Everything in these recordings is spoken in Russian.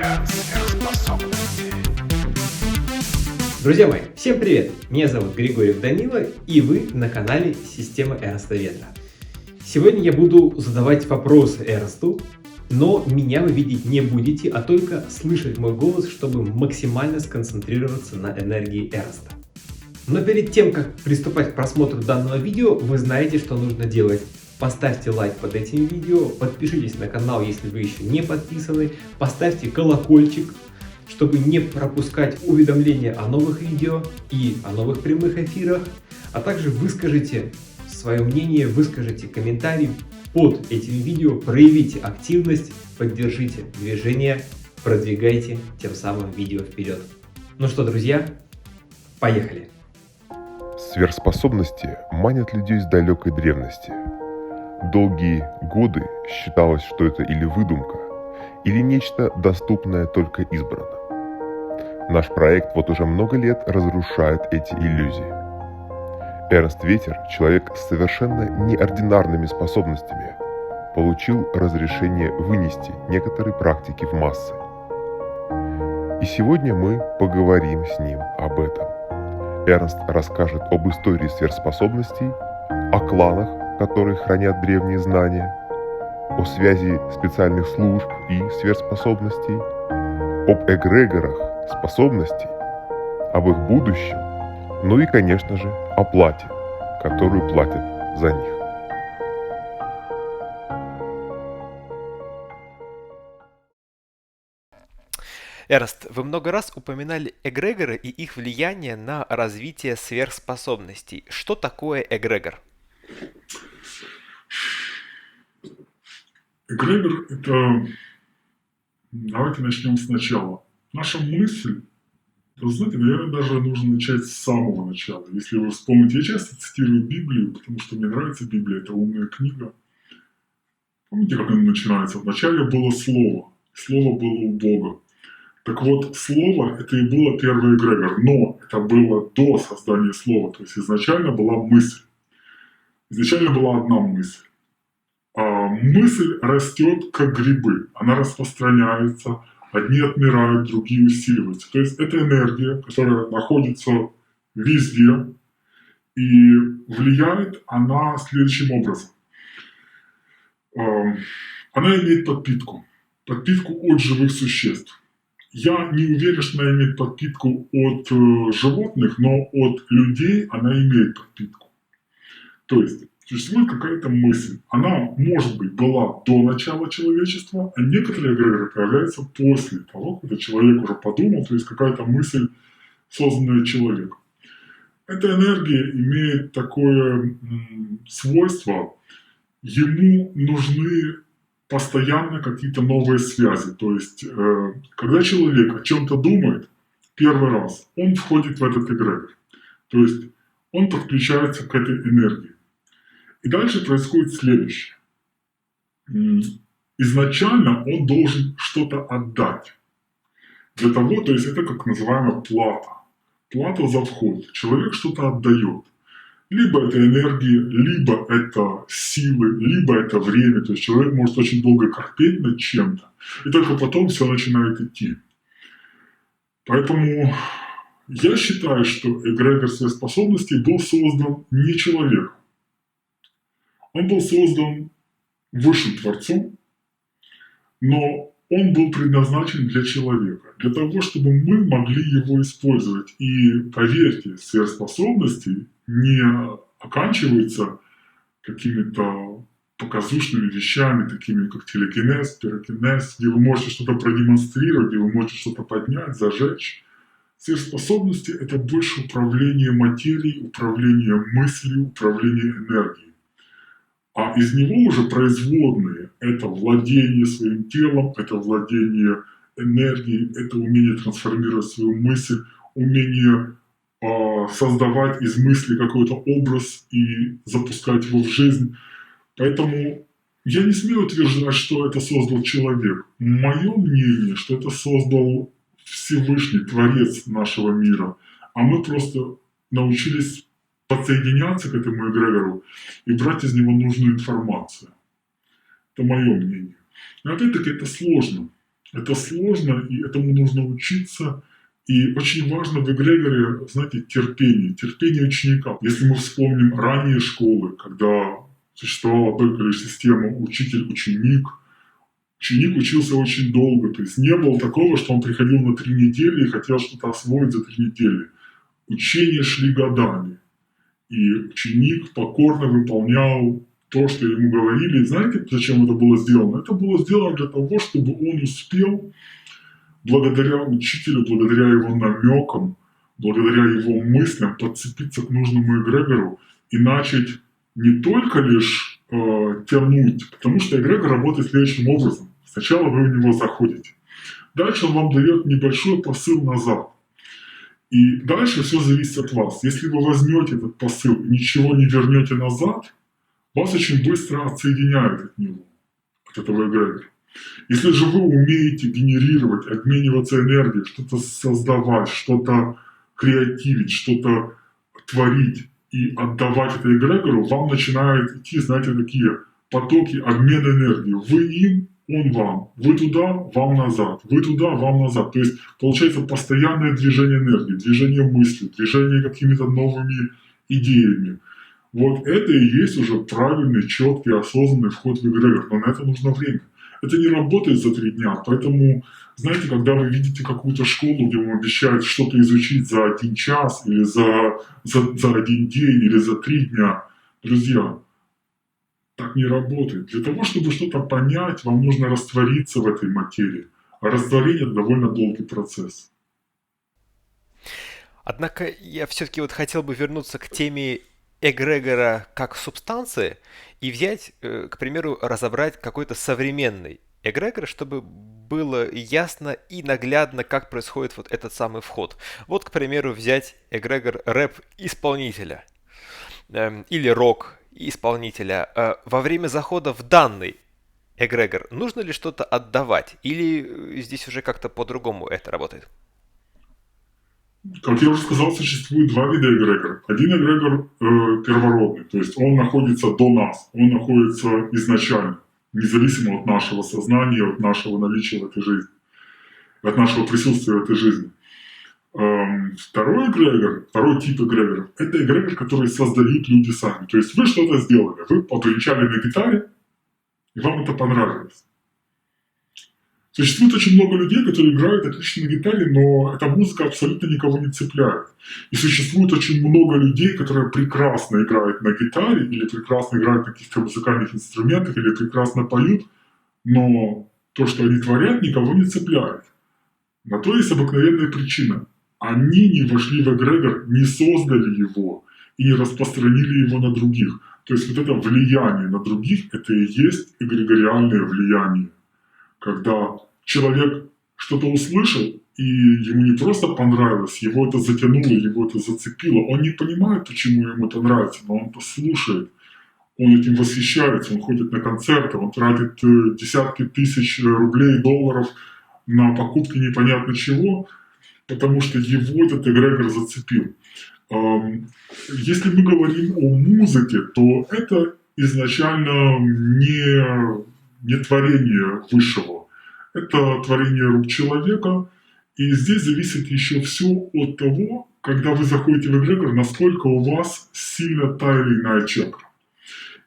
Сверхспособности. Друзья мои, всем привет! Меня зовут Григорьев Данила, и вы на канале Система Эраста Ветра. Сегодня я буду задавать вопросы Эрасту, но меня вы видеть не будете, а только слышать мой голос, чтобы максимально сконцентрироваться на энергии Эраста. Но перед тем, как приступать к просмотру данного видео, вы знаете, что нужно делать. Поставьте лайк под этим видео, подпишитесь на канал, если вы еще не подписаны, поставьте колокольчик, чтобы не пропускать уведомления о новых видео и о новых прямых эфирах, а также выскажите свое мнение, выскажите комментарий под этим видео, проявите активность, поддержите движение, продвигайте тем самым видео вперед. Ну что, друзья, поехали! Сверхспособности манят людей с далекой древности. Долгие годы считалось, что это или выдумка, или нечто доступное только избранным. Наш проект вот уже много лет разрушает эти иллюзии. Эраст Ветер, человек с совершенно неординарными способностями, получил разрешение вынести некоторые практики в массы. И сегодня мы поговорим с ним об этом. Эраст расскажет об истории сверхспособностей, о кланах, которые хранят древние знания, о связи специальных служб и сверхспособностей, об эгрегорах способностей, об их будущем, ну и, конечно же, о плате, которую платят за них. Эраст, вы много раз упоминали эгрегоры и их влияние на развитие сверхспособностей. Что такое эгрегор? Эгрегор – это… Давайте начнем сначала. Наша мысль, вы знаете, наверное, даже нужно начать с самого начала. Если вы вспомните, я часто цитирую Библию, потому что мне нравится Библия, это умная книга. Помните, как она начинается? Вначале было Слово, Слово было у Бога. Так вот, Слово – это и было первый эгрегор, но это было до создания Слова, то есть изначально была мысль. Изначально была одна мысль. Мысль растет как грибы, она распространяется, одни отмирают, другие усиливаются. То есть это энергия, которая находится везде, и влияет она следующим образом. Она имеет подпитку от живых существ. Я не уверен, что она имеет подпитку от животных, но от людей она имеет подпитку. То есть существует какая-то мысль. Она, может быть, была до начала человечества, а некоторые эгрегоры появляются после того, когда человек уже подумал, то есть какая-то мысль, созданная человеком. Эта энергия имеет такое свойство, ему нужны постоянно какие-то новые связи. То есть, когда человек о чем-то думает первый раз, он входит в этот эгрегор. То есть, он подключается к этой энергии. И дальше происходит следующее. Изначально он должен что-то отдать. Для того, то есть это как называемая плата. Плата за вход. Человек что-то отдает. Либо это энергия, либо это силы, либо это время. То есть человек может очень долго корпеть над чем-то, и только потом все начинает идти. Поэтому я считаю, что эгрегор сверхспособностей был создан не человеком. Он был создан высшим Творцом, но он был предназначен для человека, для того, чтобы мы могли его использовать. И поверьте, сверхспособности не оканчиваются какими-то показушными вещами, такими как телекинез, пирокинез, где вы можете что-то продемонстрировать, где вы можете что-то поднять, зажечь. Сверхспособности – это больше управление материей, управление мыслью, управление энергией. А из него уже производные – это владение своим телом, это владение энергией, это умение трансформировать свою мысль, умение создавать из мысли какой-то образ и запускать его в жизнь. Поэтому я не смею утверждать, что это создал человек. Мое мнение, что это создал Всевышний, Творец нашего мира. А мы просто научились подсоединяться к этому эгрегору и брать из него нужную информацию. Это мое мнение. Но опять-таки это сложно. Это сложно, и этому нужно учиться. И очень важно в эгрегоре, знаете, терпение. Терпение ученика. Если мы вспомним ранние школы, когда существовала только лишь система учитель-ученик, ученик учился очень долго. То есть не было такого, что он приходил на 3 недели и хотел что-то освоить за 3 недели. Учения шли годами. И ученик покорно выполнял то, что ему говорили. И знаете, зачем это было сделано? Это было сделано для того, чтобы он успел, благодаря учителю, благодаря его намекам, благодаря его мыслям, подцепиться к нужному эгрегору и начать не только лишь тянуть, потому что эгрегор работает следующим образом. Сначала вы в него заходите. Дальше он вам дает небольшой посыл назад. И дальше все зависит от вас. Если вы возьмете этот посыл и ничего не вернете назад, вас очень быстро отсоединяют от него, от этого эгрегора. Если же вы умеете генерировать, обмениваться энергией, что-то создавать, что-то креативить, что-то творить и отдавать это эгрегору, вам начинают идти, знаете, такие потоки обмена энергии. Вы им, он вам. Вы туда, вам назад. Вы туда, вам назад. То есть получается постоянное движение энергии, движение мысли, движение какими-то новыми идеями. Вот это и есть уже правильный, четкий, осознанный вход в эгрегор. Но на это нужно время. Это не работает за 3 дня. Поэтому, знаете, когда вы видите какую-то школу, где вам обещают что-то изучить за 1 час, или за 1 день, или за 3 дня, друзья, так не работает. Для того, чтобы что-то понять, вам нужно раствориться в этой материи. А растворение – это довольно долгий процесс. Однако я все-таки вот хотел бы вернуться к теме эгрегора как субстанции и взять, к примеру, разобрать какой-то современный эгрегор, чтобы было ясно и наглядно, как происходит вот этот самый вход. Вот, к примеру, взять эгрегор рэп-исполнителя или рок-исполнителя. Во время захода в данный эгрегор нужно ли что-то отдавать? Или здесь уже как-то по-другому это работает? Как я уже сказал, существует 2 вида эгрегора. Один эгрегор первородный, то есть он находится до нас, он находится изначально, независимо от нашего сознания, от нашего наличия в этой жизни, от нашего присутствия в этой жизни. Второй эгрегор, второй тип эгрегоров, это эгрегор, который создают люди сами. То есть вы что-то сделали, вы побренчали на гитаре, и вам это понравилось. Существует очень много людей, которые играют отлично на гитаре, но эта музыка абсолютно никого не цепляет. И существует очень много людей, которые прекрасно играют на гитаре, или прекрасно играют на каких-то музыкальных инструментах, или прекрасно поют, но то, что они творят, никого не цепляет. На то есть обыкновенная причина. Они не вошли в эгрегор, не создали его и не распространили его на других. То есть вот это влияние на других, это и есть эгрегориальное влияние. Когда человек что-то услышал, и ему не просто понравилось, его это затянуло, его это зацепило. Он не понимает, почему ему это нравится, но он это слушает. Он этим восхищается, он ходит на концерты, он тратит десятки тысяч рублей, долларов на покупки непонятно чего, потому что его этот эгрегор зацепил. Если мы говорим о музыке, то это изначально не творение высшего. Это творение рук человека. И здесь зависит еще все от того, когда вы заходите в эгрегор, насколько у вас сильно та или иная чакра.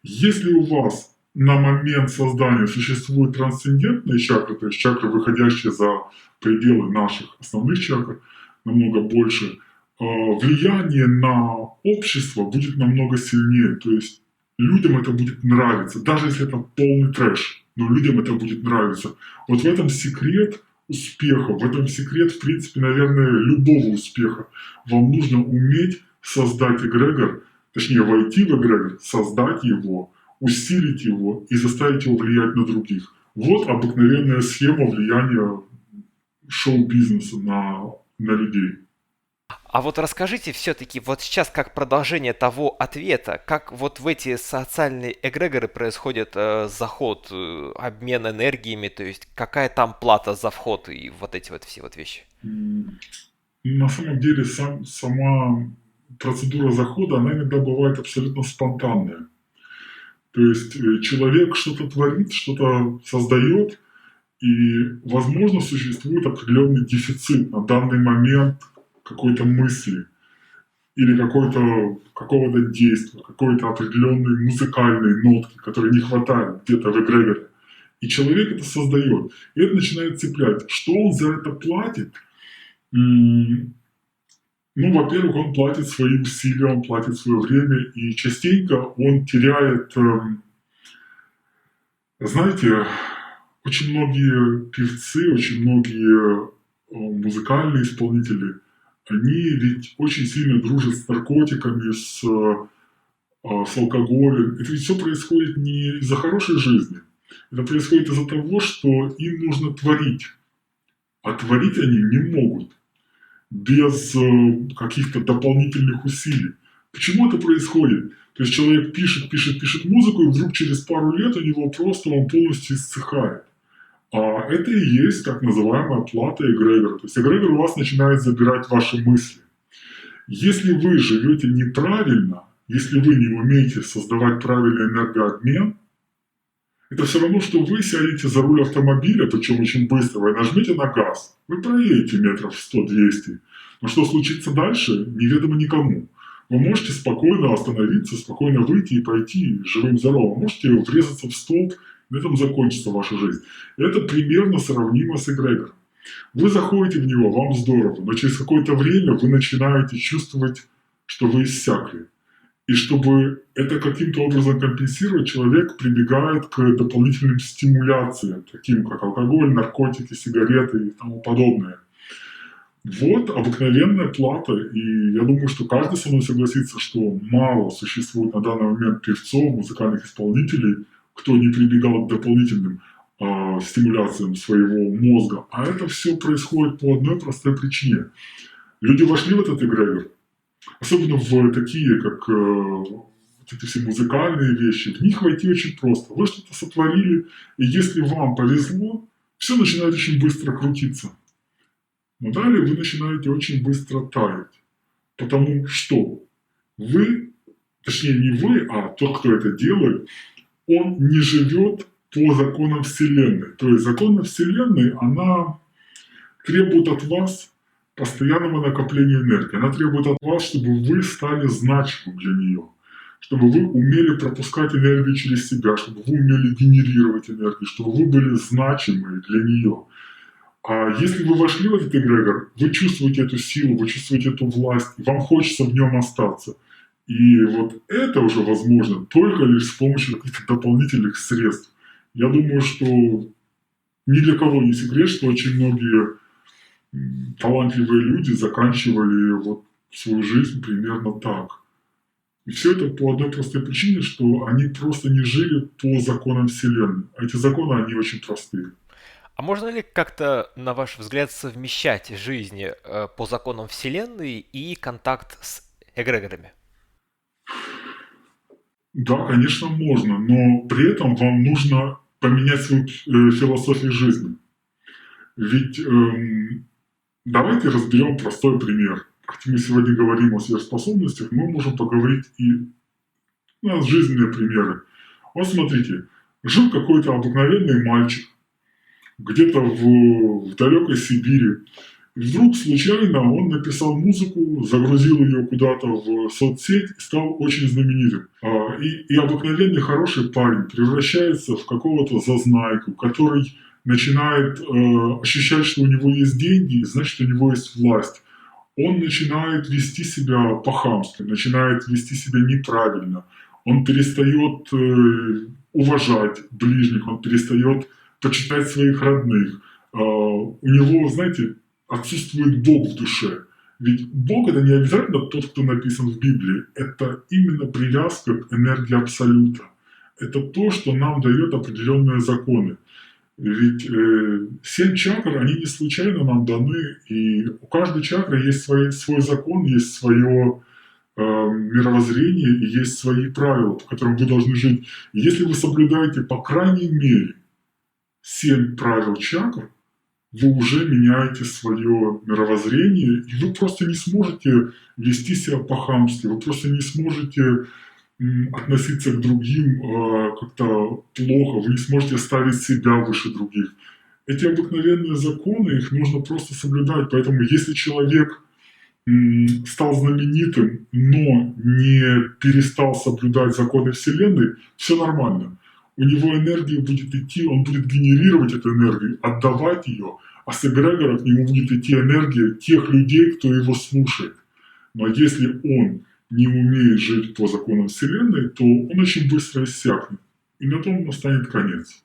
Если у вас на момент создания существует трансцендентная чакра, то есть чакры, выходящие за пределы наших основных чакр, намного больше, влияние на общество будет намного сильнее. То есть людям это будет нравиться, даже если это полный трэш, но людям это будет нравиться. Вот в этом секрет успеха, в этом секрет, в принципе, наверное, любого успеха. Вам нужно уметь создать эгрегор, точнее войти в эгрегор, создать его, усилить его и заставить его влиять на других. Вот обыкновенная схема влияния шоу-бизнеса на людей. А вот расскажите все-таки вот сейчас как продолжение того ответа, как вот в эти социальные эгрегоры происходит заход, обмен энергиями, то есть какая там плата за вход и вот эти вот все вот вещи? На самом деле сама процедура захода, она иногда бывает абсолютно спонтанная. То есть человек что-то творит, что-то создает, И, возможно, существует определенный дефицит на данный момент какой-то мысли или какого-то действия, какой-то определенной музыкальной нотки, которой не хватает где-то в эгрегоре. И человек это создает. И это начинает цеплять. Что он за это платит? Ну, во-первых, он платит свои усилия, он платит свое время, и частенько он теряет, знаете, очень многие певцы, очень многие музыкальные исполнители, они ведь очень сильно дружат с наркотиками, с алкоголем. Это ведь все происходит не из-за хорошей жизни. Это происходит из-за того, что им нужно творить. А творить они не могут без каких-то дополнительных усилий. Почему это происходит? То есть человек пишет музыку, и вдруг через пару лет у него просто он полностью иссыхает. А это и есть так называемая плата эгрегора. То есть эгрегор у вас начинает забирать ваши мысли. Если вы живете неправильно, если вы не умеете создавать правильный энергообмен, это все равно, что вы сядете за руль автомобиля, причем очень быстро, и нажмете на газ. Вы проедете метров 100-200. Но что случится дальше, неведомо никому. Вы можете спокойно остановиться, спокойно выйти и пойти живым-здоровым. Можете врезаться в столб, на этом закончится ваша жизнь. Это примерно сравнимо с эгрегором. Вы заходите в него, вам здорово, но через какое-то время вы начинаете чувствовать, что вы иссякли. И чтобы это каким-то образом компенсировать, человек прибегает к дополнительным стимуляциям, таким как алкоголь, наркотики, сигареты и тому подобное. Вот обыкновенная плата, и я думаю, что каждый со мной согласится, что мало существует на данный момент певцов, музыкальных исполнителей, кто не прибегал к дополнительным стимуляциям своего мозга. А это все происходит по одной простой причине. Люди вошли в этот эгрегор, особенно в такие, как вот эти все музыкальные вещи, в них войти очень просто. Вы что-то сотворили, и если вам повезло, все начинает очень быстро крутиться. Но далее вы начинаете очень быстро таять. Потому что вы, точнее не вы, а тот, кто это делает, он не живет по законам Вселенной. То есть законы Вселенной, она требует от вас постоянного накопления энергии. Она требует от вас, чтобы вы стали значимым для нее. Чтобы вы умели пропускать энергию через себя, чтобы вы умели генерировать энергию, чтобы вы были значимы для нее. А если вы вошли в этот эгрегор, вы чувствуете эту силу, вы чувствуете эту власть, и вам хочется в нем остаться. И вот это уже возможно только лишь с помощью каких-то дополнительных средств. Я думаю, что ни для кого не секрет, что очень многие талантливые люди заканчивали вот свою жизнь примерно так. И все это по одной простой причине, что они просто не жили по законам Вселенной. А эти законы, они очень простые. А можно ли как-то, на ваш взгляд, совмещать жизнь по законам Вселенной и контакт с эгрегорами? Да, конечно, можно, но при этом вам нужно поменять свою философию жизни. Ведь давайте разберем простой пример. Хотя мы сегодня говорим о сверхспособностях, мы можем поговорить и на жизненные примеры. Вот смотрите, жил какой-то обыкновенный мальчик где-то в далекой Сибири. И вдруг случайно он написал музыку, загрузил ее куда-то в соцсеть и стал очень знаменитым. И обыкновенный хороший парень превращается в какого-то зазнайку, который начинает ощущать, что у него есть деньги, значит, у него есть власть. Он начинает вести себя по-хамски, начинает вести себя неправильно. Он перестает уважать ближних, он перестает почитать своих родных. У него, знаете, отсутствует Бог в душе. Ведь Бог — это не обязательно тот, кто написан в Библии. Это именно привязка к энергии Абсолюта. Это то, что нам дает определенные законы. Ведь 7 чакр, они не случайно нам даны, и у каждой чакры есть свой закон, есть свое мировоззрение и есть свои правила, по которым вы должны жить. И если вы соблюдаете, по крайней мере, 7 правил чакр, вы уже меняете свое мировоззрение, и вы просто не сможете вести себя по-хамски, вы просто не сможете относиться к другим как-то плохо, вы не сможете ставить себя выше других. Эти обыкновенные законы, их нужно просто соблюдать. Поэтому если человек стал знаменитым, но не перестал соблюдать законы Вселенной, все нормально. У него энергия будет идти, он будет генерировать эту энергию, отдавать ее, а с эгрегора к нему будет идти энергия тех людей, кто его слушает. Но если он не умеет жить по законам Вселенной, то он очень быстро иссякнет. И на том настанет конец.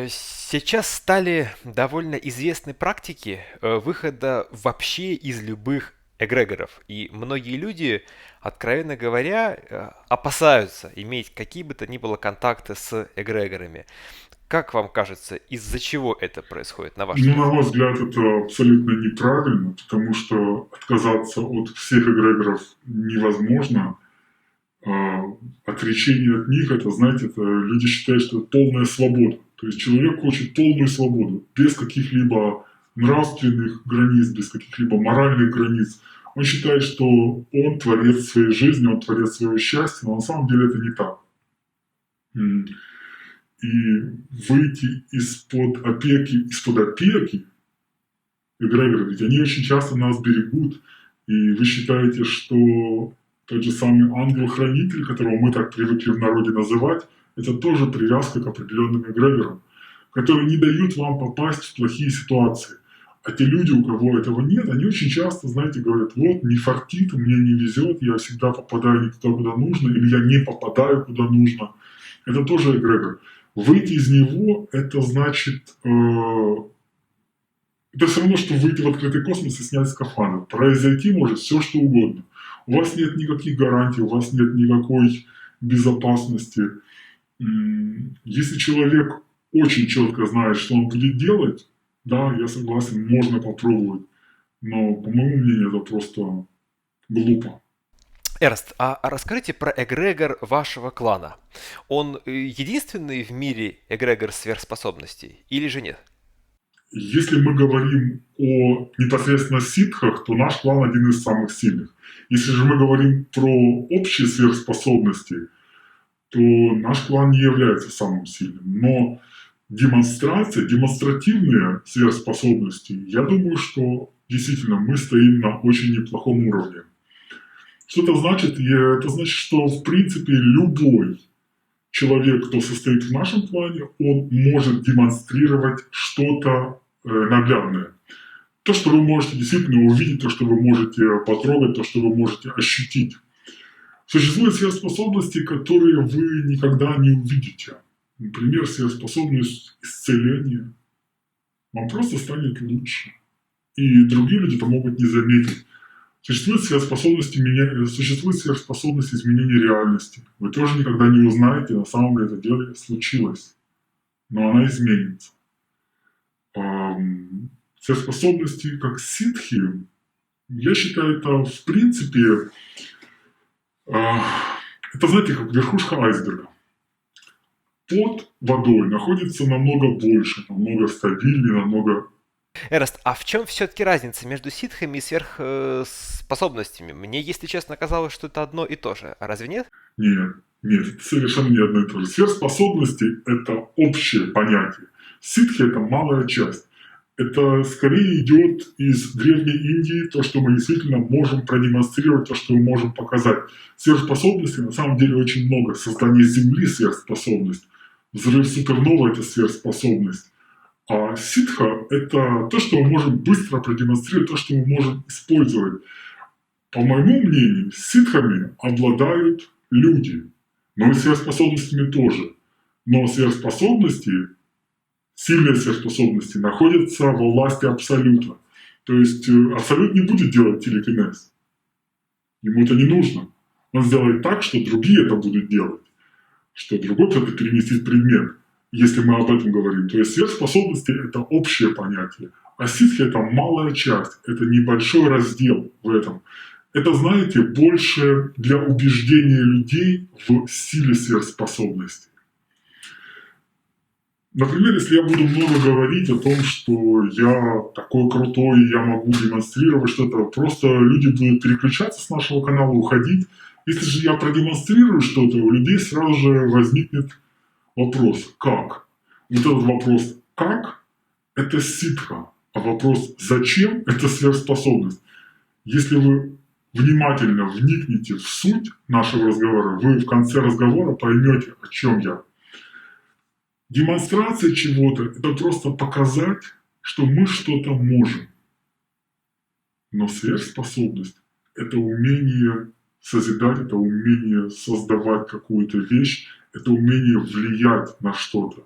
Сейчас стали довольно известны практики выхода вообще из любых эгрегоров. И многие люди, откровенно говоря, опасаются иметь какие бы то ни было контакты с эгрегорами. Как вам кажется, из-за чего это происходит, на ваш Ну, взгляд? на мой взгляд, это абсолютно неправильно, потому что отказаться от всех эгрегоров невозможно. Отречение от них, это, знаете, это люди считают, что это полная свобода. То есть человек хочет полную свободу, без каких-либо нравственных границ, без каких-либо моральных границ. Он считает, что он творец своей жизни, он творец своего счастья, но на самом деле это не так. И выйти из-под опеки эгрегоры, ведь они очень часто нас берегут, и вы считаете, что тот же самый ангел-хранитель, которого мы так привыкли в народе называть, это тоже привязка к определенным эгрегорам, которые не дают вам попасть в плохие ситуации. А те люди, у кого этого нет, они очень часто, знаете, говорят, вот, не фартит, мне не везет, я всегда попадаю не туда, куда нужно, или я не попадаю, куда нужно. Это тоже эгрегор. Выйти из него, это значит... это все равно, что выйти в открытый космос и снять скафандр. Произойти может все, что угодно. У вас нет никаких гарантий, у вас нет никакой безопасности. Если человек очень четко знает, что он будет делать, да, я согласен, можно попробовать. Но, по моему мнению, это просто глупо. Эрст, а расскажите про эгрегор вашего клана. Он единственный в мире эгрегор сверхспособностей или же нет? Если мы говорим о непосредственно ситхах, то наш клан один из самых сильных. Если же мы говорим про общие сверхспособности, то наш клан не является самым сильным. Но демонстративные сверхспособности, я думаю, что действительно мы стоим на очень неплохом уровне. Что это значит? Это значит, что в принципе любой человек, кто состоит в нашем клане, он может демонстрировать что-то наглядное. То, что вы можете действительно увидеть, то, что вы можете потрогать, то, что вы можете ощутить. Существуют сверхспособности, которые вы никогда не увидите. Например, сверхспособность исцеления. Вам просто станет лучше. И другие люди это могут не заметить. Существует сверхспособность изменения реальности. Вы тоже никогда не узнаете, на самом деле это дело случилось. Но она изменится. Сверхспособности как ситхи, я считаю, это в принципе, это, знаете, как верхушка айсберга. Под водой находится намного больше, намного стабильнее, намного... Эраст, а в чем все-таки разница между ситхами и сверхспособностями? Мне, если честно, казалось, что это одно и то же. А разве нет? Нет, это совершенно не одно и то же. Сверхспособности – это общее понятие. Ситхи – это малая часть. Это скорее идет из Древней Индии, то, что мы действительно можем продемонстрировать, то, что мы можем показать. Сверхспособностей на самом деле очень много. Создание Земли – сверхспособность. Взрыв суперновой – это сверхспособность. А ситха – это то, что мы можем быстро продемонстрировать, то, что мы можем использовать. По моему мнению, ситхами обладают люди, но и сверхспособностями тоже. Но сверхспособности, сильные сверхспособности находятся во власти Абсолюта. То есть Абсолют не будет делать телекинез. Ему это не нужно. Он сделает так, что другие это будут делать. Что другой кто-то переместит предмет. Если мы об этом говорим. То есть сверхспособности – это общее понятие. А ситхи – это малая часть. Это небольшой раздел в этом. Это, знаете, больше для убеждения людей в силе сверхспособностей. Например, если я буду много говорить о том, что я такой крутой, я могу демонстрировать что-то, просто люди будут переключаться с нашего канала, уходить. Если же я продемонстрирую что-то, у людей сразу же возникнет вопрос «как?». Вот этот вопрос «как?» это ситха, а вопрос «зачем?» – это сверхспособность. Если вы внимательно вникнете в суть нашего разговора, вы в конце разговора поймете, о чем я. Демонстрация чего-то – это просто показать, что мы что-то можем. Но сверхспособность – это умение созидать, это умение создавать какую-то вещь, это умение влиять на что-то.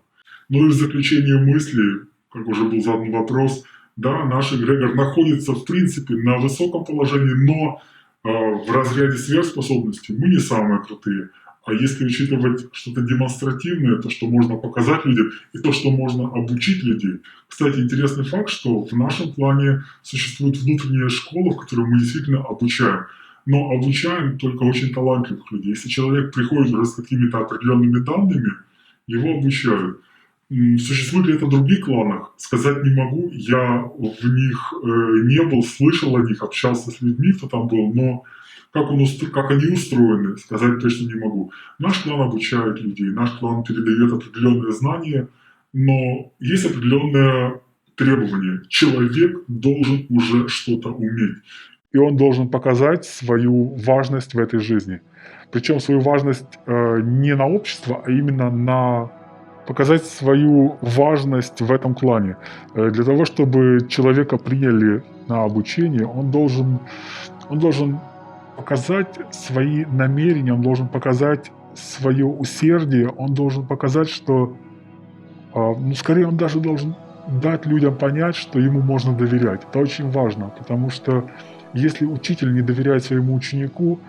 Ну и в заключение мысли, как уже был задан вопрос, да, наш эгрегор находится в принципе на высоком положении, но в разряде сверхспособностей мы не самые крутые. А если учитывать что-то демонстративное, то, что можно показать людям, и то, что можно обучить людей. Кстати, интересный факт, что в нашем плане существует внутренняя школа, в которой мы действительно обучаем. Но обучаем только очень талантливых людей. Если человек приходит уже с какими-то определенными данными, его обучают. Существует ли это в других кланах? Сказать не могу. Я в них не был, слышал о них, общался с людьми, кто там был, но как они устроены, сказать точно не могу. Наш клан обучает людей, наш клан передает определенные знания, но есть определенное требование. Человек должен уже что-то уметь. И он должен показать свою важность в этой жизни. Причем свою важность не на общество, а именно на показать свою важность в этом клане. Для того, чтобы человека приняли на обучение, он должен показать свои намерения, он должен показать свое усердие, он должен показать, что, скорее он даже должен дать людям понять, что ему можно доверять. Это очень важно, потому что если учитель не доверяет своему ученику,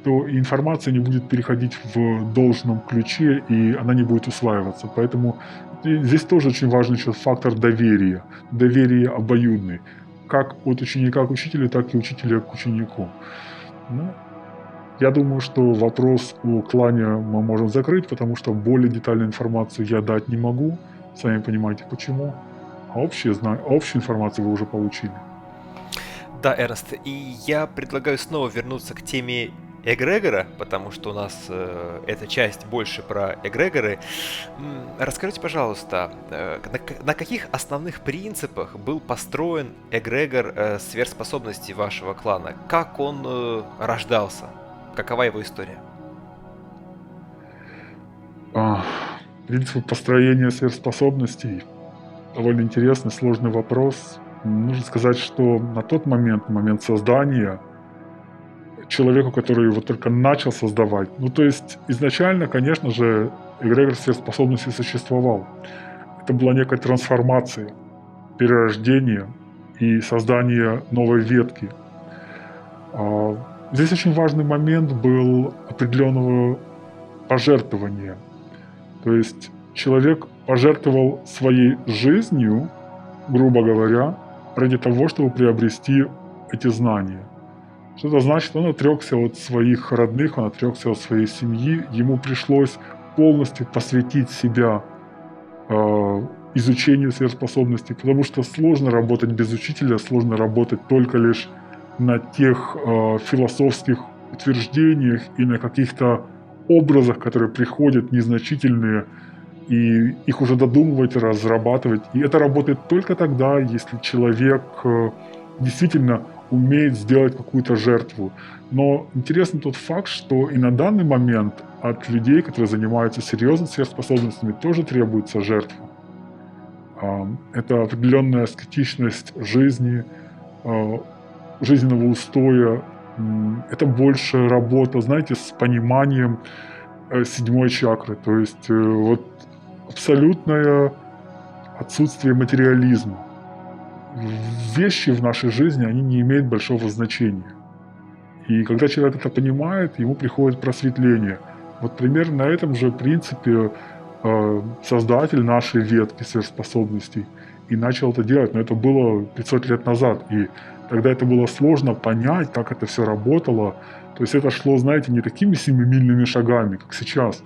то информация не будет переходить в должном ключе, и она не будет усваиваться. Поэтому здесь тоже очень важный фактор доверия. Доверие обоюдный. Как от ученика к учителю, так и учителя к ученику. Ну, я думаю, что вопрос о клане мы можем закрыть, потому что более детальную информацию я дать не могу. Сами понимаете почему. А общую информацию вы уже получили. Да, Эрнст, и я предлагаю снова вернуться к теме эгрегора, потому что у нас эта часть больше про эгрегоры. Расскажите, пожалуйста, на каких основных принципах был построен эгрегор сверхспособностей вашего клана? Как он рождался? Какова его история? Принципы построения сверхспособностей довольно интересный, сложный вопрос. Нужно сказать, что на тот момент создания, человеку, который его только начал создавать, то есть изначально, конечно же, эгрегор сверхспособностей существовал. Это была некая трансформация, перерождение и создание новой ветки. Здесь очень важный момент был определенного пожертвования. То есть человек пожертвовал своей жизнью, грубо говоря, ради того, чтобы приобрести эти знания. Что это значит? Он отрекся от своих родных, он отрекся от своей семьи. Ему пришлось полностью посвятить себя изучению сверхспособностей, потому что сложно работать без учителя, сложно работать только лишь на тех философских утверждениях и на каких-то образах, которые приходят незначительные, и их уже додумывать, разрабатывать. И это работает только тогда, если человек действительно умеет сделать какую-то жертву. Но интересен тот факт, что и на данный момент от людей, которые занимаются серьезно сверхспособностями, тоже требуется жертва. Это определенная аскетичность жизни, жизненного устоя. Это больше работа, знаете, с пониманием седьмой чакры. То есть вот абсолютное отсутствие материализма. Вещи в нашей жизни, они не имеют большого значения. И когда человек это понимает, ему приходит просветление. Вот примерно на этом же принципе создатель нашей ветки сверхспособностей и начал это делать. Но это было 500 лет назад. И тогда это было сложно понять, как это все работало. То есть это шло, знаете, не такими семимильными шагами, как сейчас.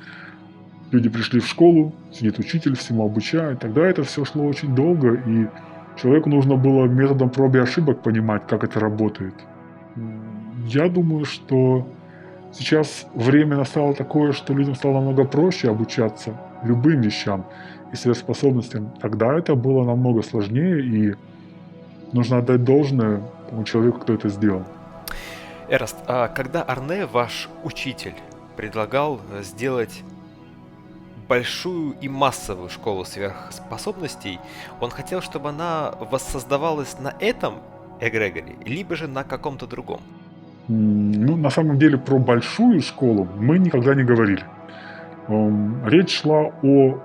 Люди пришли в школу, сидит учитель, всему обучает. Тогда это все шло очень долго, и человеку нужно было методом проб и ошибок понимать, как это работает. Я думаю, что сейчас время настало такое, что людям стало намного проще обучаться любым вещам. и сверхспособностям, тогда это было намного сложнее, и нужно отдать должное тому человеку, кто это сделал. Эраст, а когда Арне, ваш учитель, предлагал сделать большую и массовую школу сверхспособностей, он хотел, чтобы она воссоздавалась на этом эгрегоре, либо же на каком-то другом? Ну, на самом деле, про большую школу мы никогда не говорили. Речь шла о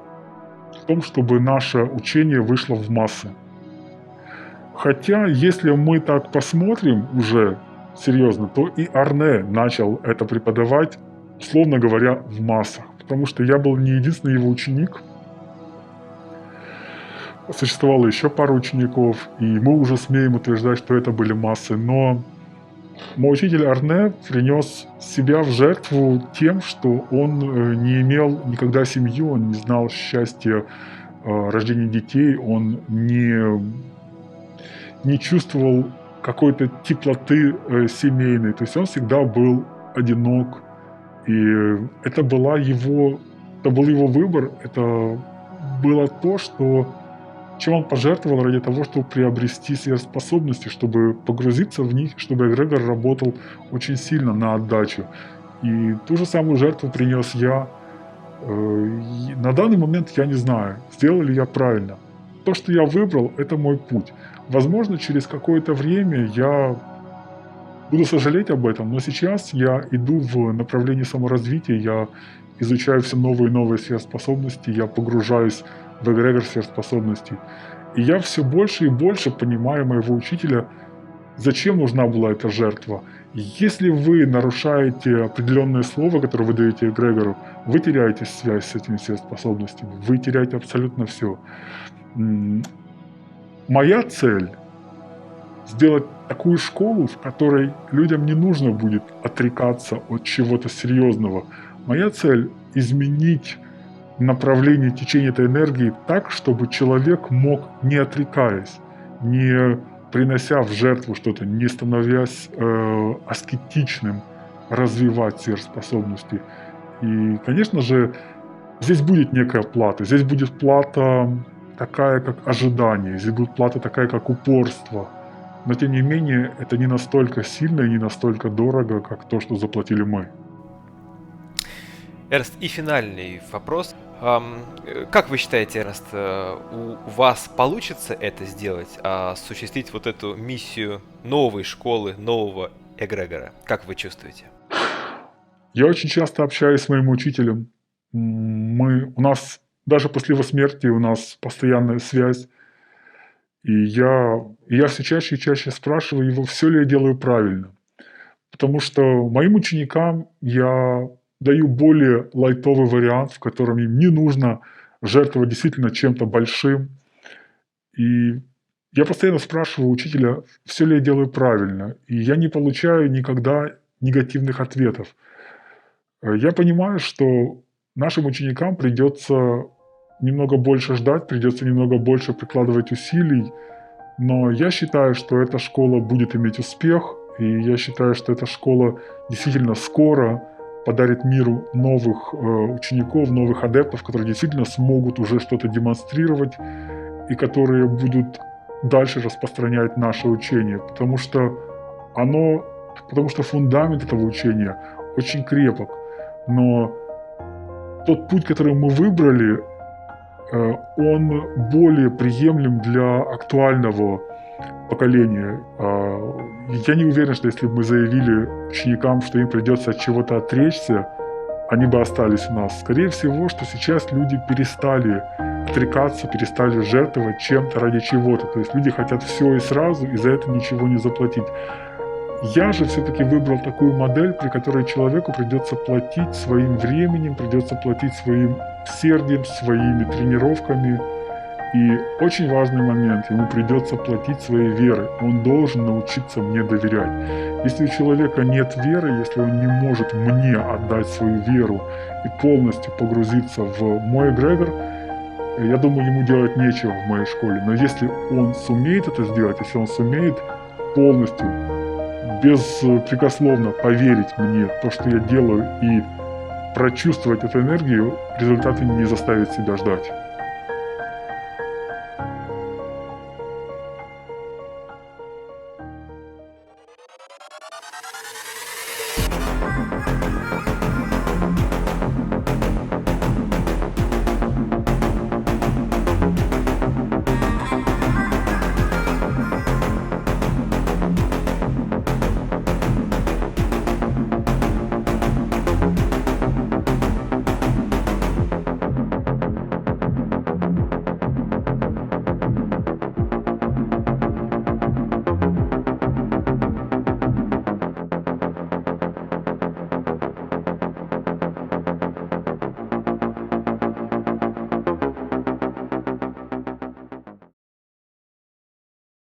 том, чтобы наше учение вышло в массы. Хотя, если мы так посмотрим уже серьезно, то и Арне начал это преподавать, условно говоря, в массах. Потому что я был не единственный его ученик. Существовало еще пару учеников, и мы уже смеем утверждать, что это были массы. Но мой учитель Арне принес себя в жертву тем, что он не имел никогда семьи, он не знал счастья рождения детей, он не чувствовал какой-то теплоты семейной. То есть он всегда был одинок. И это был его выбор, это было то, чем он пожертвовал ради того, чтобы приобрести сверхспособности, чтобы погрузиться в них, чтобы эгрегор работал очень сильно на отдачу. И ту же самую жертву принес я. На данный момент я не знаю, сделал ли я правильно. То, что я выбрал, это мой путь. Возможно, через какое-то время я буду сожалеть об этом, но сейчас я иду в направлении саморазвития, я изучаю все новые и новые сверхспособности, я погружаюсь в эгрегор сверхспособностей. И я все больше и больше понимаю моего учителя, зачем нужна была эта жертва. Если вы нарушаете определенное слово, которое вы даете эгрегору, вы теряете связь с этими сверхспособностями, вы теряете абсолютно все. Моя цель — сделать такую школу, в которой людям не нужно будет отрекаться от чего-то серьезного. Моя цель — изменить направление течения этой энергии так, чтобы человек мог, не отрекаясь, не принося в жертву что-то, не становясь аскетичным, развивать сверхспособности. И, конечно же, здесь будет некая плата. Здесь будет плата такая, как ожидание. Здесь будет плата такая, как упорство. Но, тем не менее, это не настолько сильно и не настолько дорого, как то, что заплатили мы. Эрнст, и финальный вопрос. Как вы считаете, Эрнст, у вас получится это сделать, осуществить вот эту миссию новой школы, нового эгрегора? Как вы чувствуете? Я очень часто общаюсь с моим учителем. У нас, даже после его смерти, у нас постоянная связь. И я все чаще и чаще спрашиваю его, все ли я делаю правильно. Потому что моим ученикам я даю более лайтовый вариант, в котором им не нужно жертвовать действительно чем-то большим. И я постоянно спрашиваю учителя, все ли я делаю правильно. И я не получаю никогда негативных ответов. Я понимаю, что нашим ученикам придется немного больше ждать, придется немного больше прикладывать усилий. Но я считаю, что эта школа будет иметь успех. И я считаю, что эта школа действительно скоро подарит миру новых учеников, новых адептов, которые действительно смогут уже что-то демонстрировать и которые будут дальше распространять наше учение, потому что фундамент этого учения очень крепок. Но тот путь, который мы выбрали, он более приемлем для актуального поколения. Я не уверен, что если бы мы заявили ученикам, что им придется от чего-то отречься, они бы остались у нас. Скорее всего, что сейчас люди перестали отрекаться, перестали жертвовать чем-то ради чего-то. То есть люди хотят все и сразу, и за это ничего не заплатить. Я же все-таки выбрал такую модель, при которой человеку придется платить своим временем, придется платить своим усердием, своими тренировками. И очень важный момент, ему придется платить своей верой. Он должен научиться мне доверять. Если у человека нет веры, если он не может мне отдать свою веру и полностью погрузиться в мой эгрегор, я думаю, ему делать нечего в моей школе. Но если он сумеет это сделать, если он сумеет полностью, беспрекословно поверить мне, то, что я делаю, и прочувствовать эту энергию, результаты не заставят себя ждать.